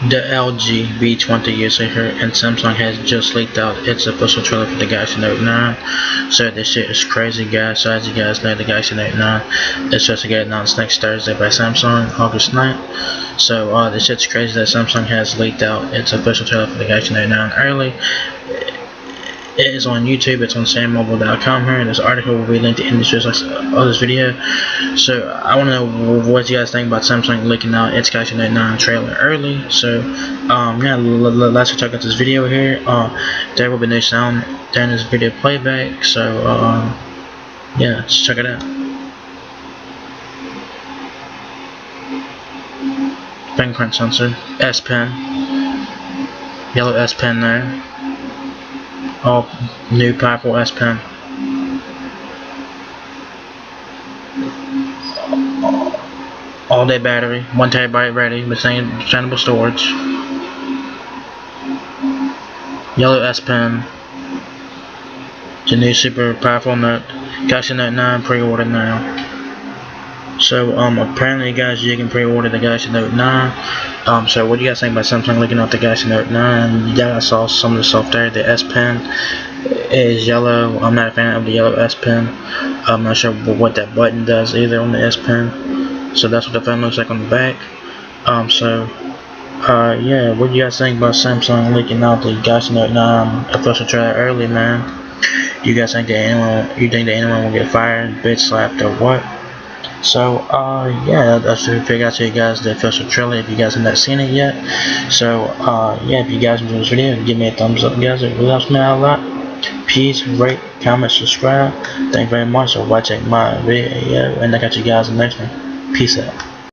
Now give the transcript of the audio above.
The LG V20 user here, and Samsung has just leaked out its official trailer for the Galaxy Note 9. So this shit is crazy, guys. So as you guys know, the Galaxy Note 9 is supposed to get announced next Thursday by Samsung, August 9th. So this shit's crazy that Samsung has leaked out its official trailer for the Galaxy Note 9 early. It is on YouTube. It's on sammobile.com here. This article will be linked in the description of this video. So I want to know what you guys think about Samsung leaking out its Galaxy Note 9 trailer early. So yeah, let's check out this video here. There will be no sound during this video playback. So yeah, let's check it out. Fingerprint sensor, S Pen, yellow S Pen there. All new powerful S Pen. All day battery, 1 TB ready with expandable storage. Yellow S Pen. The new super powerful Note. Galaxy Note 9 pre-order now. So apparently, guys, you can pre-order the Galaxy Note 9. So what do you guys think about Samsung leaking out the Galaxy Note 9? Yeah, I saw some of the stuff there. The S Pen is yellow. I'm not a fan of the yellow S Pen. I'm not sure what that button does either on the S Pen. So that's what the phone looks like on the back. Yeah, what do you guys think about Samsung leaking out the Galaxy Note 9 official trailer early, man? You guys think that anyone will get fired, bitch slapped, or what? So yeah, that's the figure out to you guys the official trailer if you guys have not seen it yet. So yeah, if you guys enjoyed this video, give me a thumbs up, guys. It really helps me out a lot. Please rate, comment, subscribe. Thank you very much for watching my video, and I got you guys in the next one. Peace out.